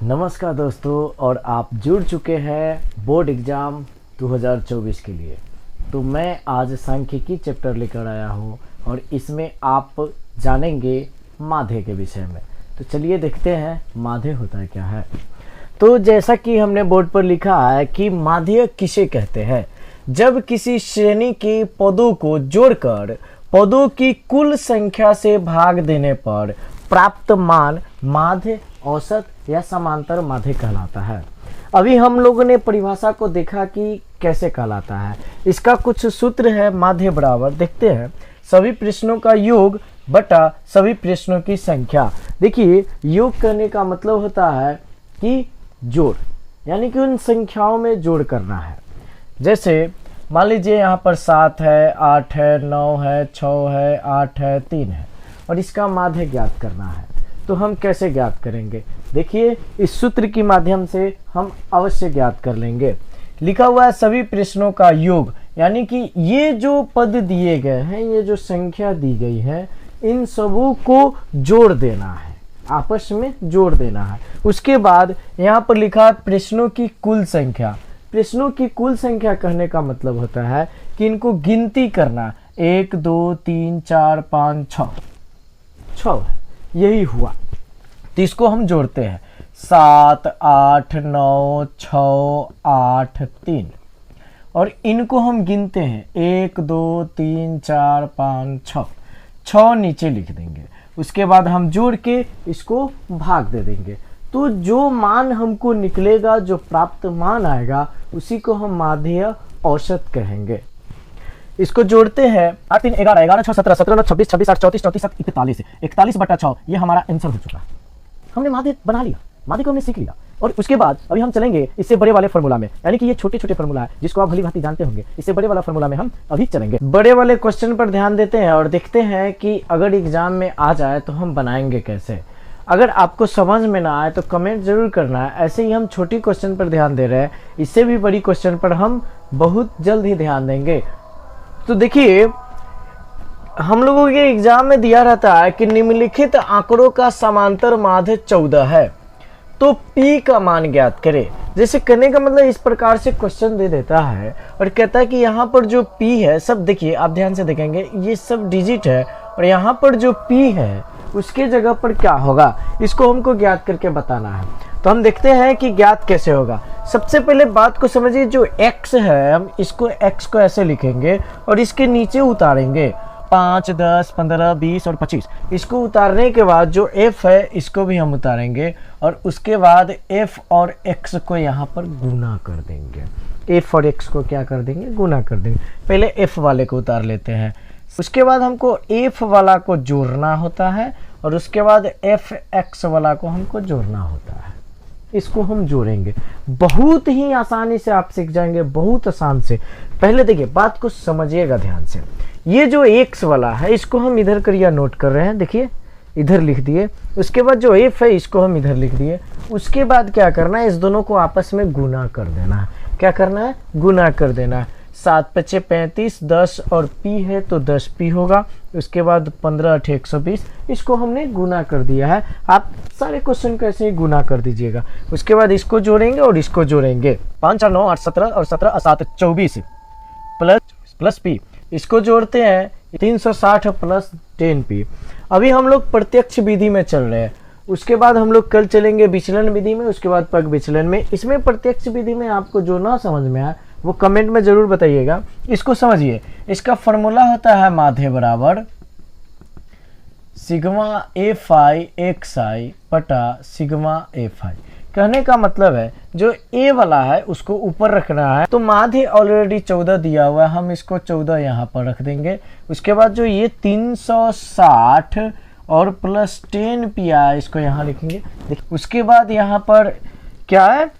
नमस्कार दोस्तों, और आप जुड़ चुके हैं बोर्ड एग्ज़ाम 2024 के लिए। तो मैं आज सांख्यिकी चैप्टर लेकर आया हूँ और इसमें आप जानेंगे माध्य के विषय में। तो चलिए देखते हैं माध्य होता क्या है। तो जैसा कि हमने बोर्ड पर लिखा है कि माध्य किसे कहते हैं, जब किसी श्रेणी के पदों को जोड़कर पदों की कुल संख्या से भाग देने पर प्राप्त मान माध्य, औसत या समांतर माध्य कहलाता है। अभी हम लोगों ने परिभाषा को देखा कि कैसे कहलाता है। इसका कुछ सूत्र है। माध्य बराबर, देखते हैं, सभी प्रश्नों का योग बटा सभी प्रश्नों की संख्या। देखिए, योग करने का मतलब होता है कि जोड़, यानी कि उन संख्याओं में जोड़ करना है। जैसे मान लीजिए यहाँ पर 7 है, 8 है, 9 है, 6 है, 8 है, 3 है और इसका माध्य ज्ञात करना है। तो हम कैसे ज्ञात करेंगे? देखिए, इस सूत्र के माध्यम से हम अवश्य ज्ञात कर लेंगे। लिखा हुआ है सभी प्रश्नों का योग, यानी कि ये जो पद दिए गए हैं, ये जो संख्या दी गई है, इन सबों को जोड़ देना है, आपस में जोड़ देना है। उसके बाद यहाँ पर लिखा है प्रश्नों की कुल संख्या। प्रश्नों की कुल संख्या कहने का मतलब होता है कि इनको गिनती करना। 1 2 3 4 5 6 है, यही हुआ। तो इसको हम जोड़ते हैं 7 8 9 6 8 3 और इनको हम गिनते हैं 1 2 3 4 5 6 नीचे लिख देंगे। उसके बाद हम जोड़ के इसको भाग दे देंगे। तो जो मान हमको निकलेगा, जो प्राप्त मान आएगा, उसी को हम माध्य औसत कहेंगे। इसको जोड़ते हैं 8 3 11 11 6 17 17 9 26 26 8 34 34 7 41 41 बटा 6, ये हमारा आंसर हो चुका है। हमने माध्य बना लिया, माध्य को हमने सीख लिया। और उसके बाद अभी हम चलेंगे इससे बड़े वाले फार्मूला में, यानी कि ये छोटे छोटे फार्मूला है जिसको आप भली भांति जानते होंगे। इससे बड़े वाला फार्मूला में हम अभी चलेंगे। बड़े वाले क्वेश्चन पर ध्यान देते हैं और देखते हैं कि अगर एग्जाम में आ जाए तो हम बनाएंगे कैसे। अगर आपको समझ में ना आए तो कमेंट जरूर करना है। ऐसे ही हम छोटी क्वेश्चन पर ध्यान दे रहे हैं, इससे भी बड़ी क्वेश्चन पर हम बहुत जल्द ही ध्यान देंगे। तो देखिए, हम लोगों के एग्जाम में दिया रहता है कि निम्नलिखित आंकड़ों का समांतर माध्य 14 है, तो P का मान ज्ञात करें। जैसे कहने का मतलब इस प्रकार से क्वेश्चन दे देता है और कहता है कि यहाँ पर जो P है, सब देखिए, आप ध्यान से देखेंगे, ये सब डिजिट है और यहाँ पर जो P है उसके जगह पर क्या होगा, इसको हमको ज्ञात करके बताना है। तो हम देखते हैं कि ज्ञात कैसे होगा। सबसे पहले बात को समझिए, जो x है, हम इसको x को ऐसे लिखेंगे और इसके नीचे उतारेंगे 5 10 15 20 और 25। इसको उतारने के बाद जो f है, इसको भी हम उतारेंगे और उसके बाद f और x को यहाँ पर गुना कर देंगे। f और x को क्या कर देंगे? गुना कर देंगे। पहले f वाले को उतार लेते हैं, उसके बाद हमको f वाला को जोड़ना होता है और उसके बाद fx वाला को हमको जोड़ना होता है। इसको हम जोड़ेंगे, बहुत ही आसानी से आप सीख जाएंगे, बहुत आसान से। पहले देखिए, बात को समझिएगा ध्यान से। ये जो x वाला है, इसको हम इधर करिए, नोट कर रहे हैं, देखिए इधर लिख दिए। उसके बाद जो f है, इसको हम इधर लिख दिए। उसके बाद क्या करना है, इस दोनों को आपस में गुना कर देना है। क्या करना है? गुना कर देना है। 7 5 35, 10 और p है तो 10p होगा। उसके बाद 15 8 120, इसको हमने गुना कर दिया है। आप सारे क्वेश्चन को ऐसे ही गुना कर दीजिएगा। उसके बाद इसको जोड़ेंगे और इसको जोड़ेंगे। 5 4 9 8 17 और 17 7 24 प्लस p, इसको जोड़ते हैं 360 प्लस 10p। अभी हम लोग प्रत्यक्ष विधि में चल रहे हैं। उसके बाद हम लोग कल चलेंगे विचलन विधि में, उसके बाद पग विचलन में। इसमें प्रत्यक्ष विधि में आपको जो ना समझ में आए वो कमेंट में जरूर बताइएगा। इसको समझिए, इसका फॉर्मूला होता है माध्य बराबर सिग्मा एफ आई एक्स आई बटा सिग्मा एफ आई। कहने का मतलब है जो ए वाला है उसको ऊपर रखना है। तो माध्य ऑलरेडी 14 दिया हुआ है, हम इसको 14 यहाँ पर रख देंगे। उसके बाद जो ये 360 और प्लस 10p आया, इसको यहाँ लिखेंगे। उसके बाद यहाँ पर क्या है,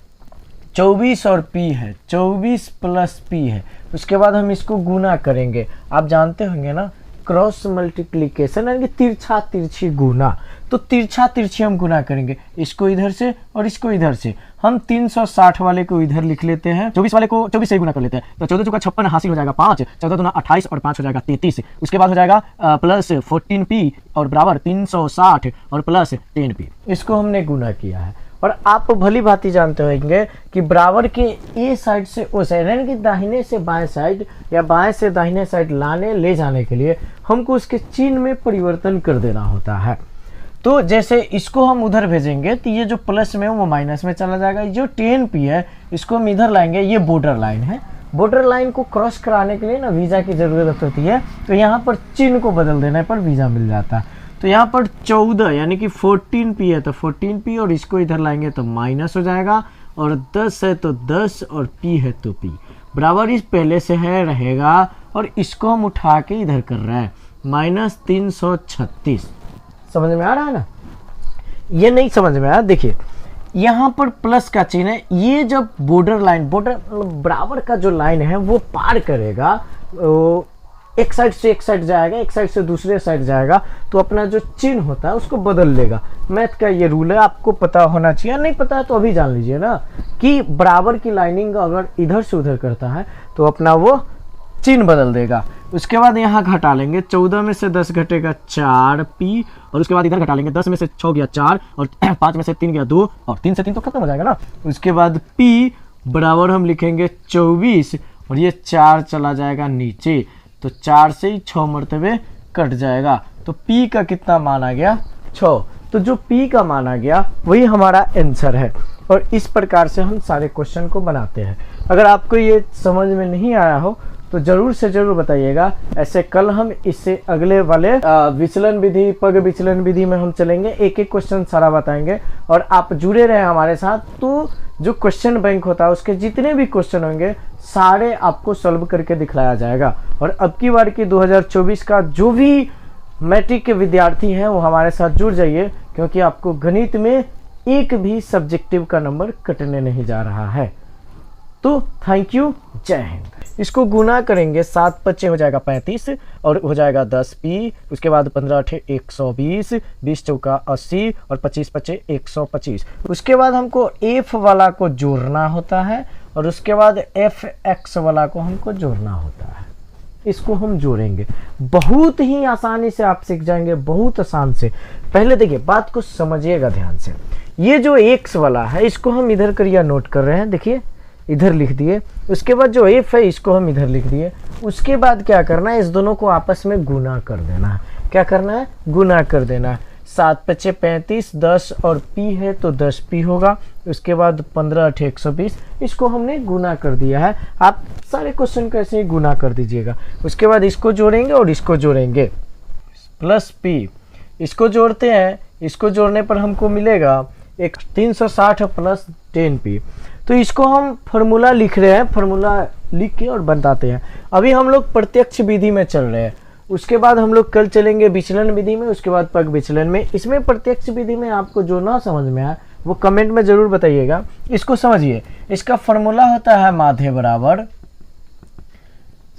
24 और p है, 24 प्लस p है। उसके बाद हम इसको गुना करेंगे। आप जानते होंगे ना, क्रॉस मल्टीप्लीकेशन यानी कि तिरछा तिरछी गुना। तो तिरछा तिरछी हम गुना करेंगे, इसको इधर से और इसको इधर से। हम 360 वाले को इधर लिख लेते हैं, 24 वाले को 24 से गुना कर लेते हैं। तो 14 चौका 56 हासिल हो जाएगा 5, 14 दूना 28 और 5 हो जाएगा 33। उसके बाद हो जाएगा प्लस 14p और बराबर 360 और प्लस 10p। इसको हमने गुना किया है और आप भली भांति जानते होंगे कि बराबर के ए साइड से ओ साइड यानी कि दाहिने से बाएं साइड या बाएं से दाहिने साइड ले जाने के लिए हमको उसके चिन्ह में परिवर्तन कर देना होता है। तो जैसे इसको हम उधर भेजेंगे तो ये जो प्लस में वो माइनस में चला जाएगा। जो 10p है इसको हम इधर लाएंगे, ये बॉर्डर लाइन है। बॉर्डर लाइन को क्रॉस कराने के लिए ना वीज़ा की ज़रूरत होती है, तो यहाँ पर चिन्ह को बदल देने पर वीज़ा मिल जाता है। तो यहाँ पर 14 यानी कि 14p है तो 14p, और इसको इधर लाएंगे तो माइनस हो जाएगा, और 10 है तो 10, और p है तो p बराबर इस पहले से है रहेगा, और इसको हम उठा के इधर कर रहे हैं -336। समझ में आ रहा है ना? ये नहीं समझ में आया, देखिए यहाँ पर प्लस का चिन्ह है। ये जब बॉर्डर लाइन बराबर का जो लाइन है वो पार करेगा, एक साइड से एक साइड जाएगा, एक साइड से दूसरे साइड जाएगा, तो अपना जो चिन्ह होता है उसको बदल लेगा। मैथ का ये रूल है, आपको पता होना चाहिए। नहीं पता है तो अभी जान लीजिए ना कि बराबर की लाइनिंग अगर इधर से उधर करता है तो अपना वो चिन्ह बदल देगा। उसके बाद यहाँ घटा लेंगे, 14 में से 10 घटेगा 4p, और उसके बाद इधर घटा लेंगे, 10 में से 6 गया 4, और 5 में से 3 गया 2, और 3 से 3 तो खत्म हो जाएगा ना। उसके बाद p बराबर हम लिखेंगे 24, और ये 4 चला जाएगा नीचे, तो 4 से ही 6 मरतबे कट जाएगा। तो p का कितना मान आ गया? 6। तो जो p का मान आ गया वही हमारा आंसर है। और इस प्रकार से हम सारे क्वेश्चन को बनाते हैं। अगर आपको ये समझ में नहीं आया हो तो जरूर से जरूर बताइएगा। ऐसे कल हम इससे अगले वाले विचलन विधि, पग विचलन विधि में हम चलेंगे, एक एक क्वेश्चन सारा बताएंगे। और आप जुड़े रहे हमारे साथ, तो जो क्वेश्चन बैंक होता है उसके जितने भी क्वेश्चन होंगे सारे आपको सॉल्व करके दिखलाया जाएगा। और अब की बार की 2024 का जो भी मैट्रिक के विद्यार्थी हैं वो हमारे साथ जुड़ जाइए, क्योंकि आपको गणित में एक भी सब्जेक्टिव का नंबर कटने नहीं जा रहा है। तो थैंक यू, जय हिंद। इसको गुना करेंगे, 7 पच्चे हो जाएगा 35, और हो जाएगा 10p। उसके बाद 15 अठे 120, 20 चौका 80, और 25 पच्चे 125। उसके बाद हमको f वाला को जोड़ना होता है, और उसके बाद fx वाला को हमको जोड़ना होता है। इसको हम जोड़ेंगे, बहुत ही आसानी से आप सीख जाएंगे, बहुत आसान से। पहले देखिए, बात को समझिएगा ध्यान से। ये जो x वाला है इसको हम इधर करिए, नोट कर रहे हैं, देखिए इधर लिख दिए। उसके बाद जो f है इसको हम इधर लिख दिए। उसके बाद क्या करना है, इस दोनों को आपस में गुना कर देना है। क्या करना है? गुना कर देना है। 7 पच्चे 35, 10 और p है तो 10p होगा। उसके बाद 15 अठे 120, इसको हमने गुना कर दिया है। आप सारे क्वेश्चन को ऐसे ही गुना कर दीजिएगा। उसके बाद इसको जोड़ेंगे और इसको जोड़ेंगे, प्लस p। इसको जोड़ते हैं, इसको जोड़ने पर हमको मिलेगा एक 360 प्लस 10p। तो इसको हम फार्मूला लिख रहे हैं, फार्मूला लिख के और बताते हैं। अभी हम लोग प्रत्यक्ष विधि में चल रहे हैं, उसके बाद हम लोग कल चलेंगे विचलन विधि में, उसके बाद पग विचलन में। इसमें प्रत्यक्ष विधि में आपको जो ना समझ में आए वो कमेंट में जरूर बताइएगा। इसको समझिए, इसका फार्मूला होता है माध्य बराबर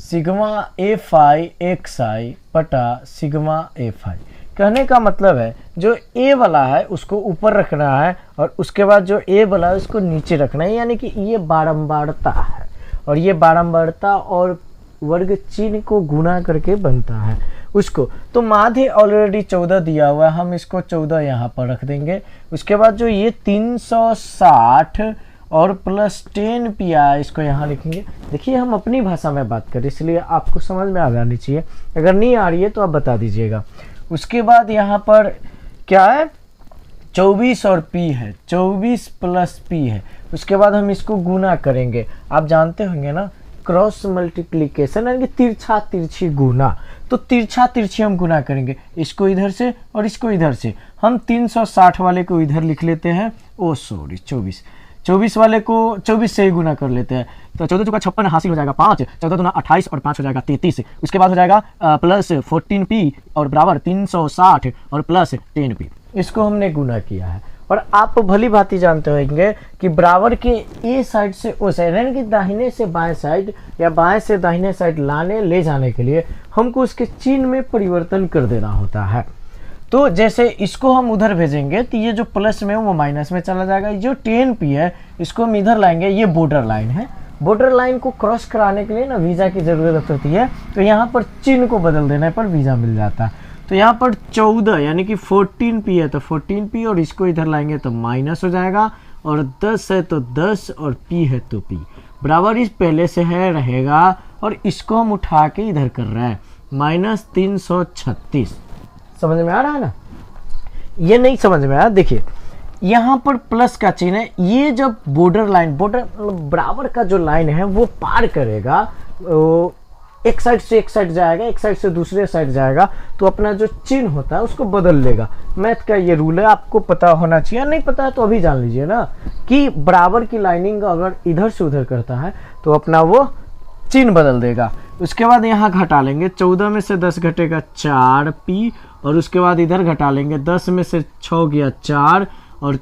सिग्मा एफआई एक्सआई बटा सिग्मा एफआई। कहने का मतलब है जो ए वाला है उसको ऊपर रखना है, और उसके बाद जो ए वाला है उसको नीचे रखना है। यानी कि ये बारंबारता है, और ये बारंबारता और वर्ग चिन्ह को गुना करके बनता है उसको। तो माध्य ऑलरेडी 14 दिया हुआ है, हम इसको 14 यहाँ पर रख देंगे। उसके बाद जो ये 360 और प्लस 10p आया, इसको यहाँ लिखेंगे। देखिए हम अपनी भाषा में बात करें, इसलिए आपको समझ में आ जानी चाहिए। अगर नहीं आ रही है तो आप बता दीजिएगा। उसके बाद यहाँ पर क्या है, 24 और p है, 24 प्लस p है। उसके बाद हम इसको गुना करेंगे। आप जानते होंगे ना, क्रॉस मल्टीप्लिकेशन यानी कि तिरछा तिरछी गुना। तो तिरछा तिरछी हम गुना करेंगे, इसको इधर से और इसको इधर से। हम 360 वाले को इधर लिख लेते हैं, 24 वाले को 24 से ही गुना कर लेते हैं। तो 14 चौका 56 हासिल हो जाएगा 5, 14 दूना 28 और 5 हो जाएगा 33। उसके बाद हो जाएगा प्लस 14p और बराबर 360 और प्लस 10p। इसको हमने गुना किया है। और आप भली भांति जानते होंगे कि बराबर के ए साइड से ओ साइड यानी कि दाहिने से बाएं साइड या बाएं से दाहिने साइड ले जाने के लिए हमको उसके चिन्ह में परिवर्तन कर देना होता है। तो जैसे इसको हम उधर भेजेंगे तो ये जो प्लस में वो माइनस में चला जाएगा। जो 10p है इसको हम इधर लाएंगे, ये बॉर्डर लाइन है। बॉर्डर लाइन को क्रॉस कराने के लिए ना वीज़ा की ज़रूरत होती है, तो यहाँ पर चिन्ह को बदल देने पर वीज़ा मिल जाता है। तो यहाँ पर 14 यानी कि 14p है तो 14p, और इसको इधर लाएंगे तो माइनस हो जाएगा, और 10 है तो 10, और p है तो p बराबर इस पहले से है रहेगा, और इसको हम उठा के इधर कर रहे हैं -336। समझ में आ रहा है ना? ये नहीं समझ में आया, देखिए यहाँ पर प्लस का चिन्ह है, ये जब बॉर्डर लाइन, बॉर्डर बराबर का जो लाइन है वो पार करेगा, एक साइड से एक साइड जाएगा, एक साइड से दूसरे साइड जाएगा, तो अपना जो चिन्ह होता है उसको बदल लेगा। मैथ का ये रूल है, आपको पता होना चाहिए, नहीं पता है तो अभी जान लीजिए ना, कि बराबर की लाइनिंग अगर इधर से उधर करता है तो अपना वो चिन्ह बदल देगा। उसके बाद यहाँ घटा लेंगे, 14 में से 10 घटेगा 4p, और उसके बाद इधर घटा लेंगे, 10 में से 6 गया 4, और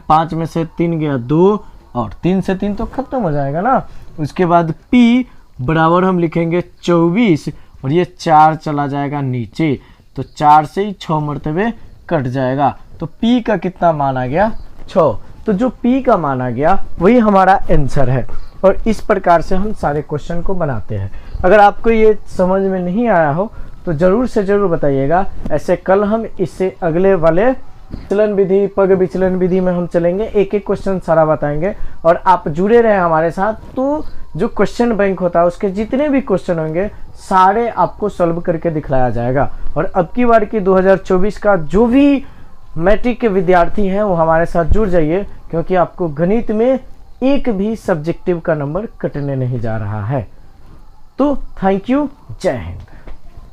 5 में से 3 गया 2, और 3 से 3 तो खत्म हो जाएगा ना। उसके बाद p बराबर हम लिखेंगे 24, और ये 4 चला जाएगा नीचे, तो 4 से ही 6 मरतबे कट जाएगा, तो p का कितना मान आ गया 6। तो जो p का मान आ गया वही हमारा आंसर है, और इस प्रकार से हम सारे क्वेश्चन को बनाते हैं। अगर आपको ये समझ में नहीं आया हो तो ज़रूर से ज़रूर बताइएगा, ऐसे कल हम इससे अगले वाले विचलन विधि, पग विचलन विधि में हम चलेंगे, एक एक क्वेश्चन सारा बताएंगे, और आप जुड़े रहे हमारे साथ, तो जो क्वेश्चन बैंक होता है उसके जितने भी क्वेश्चन होंगे सारे आपको सॉल्व करके दिखलाया जाएगा। और अब की बार की 2024 का जो भी मैट्रिक के विद्यार्थी हैं वो हमारे साथ जुड़ जाइए, क्योंकि आपको गणित में एक भी सब्जेक्टिव का नंबर कटने नहीं जा रहा है। तो थैंक यू, जय हिंद।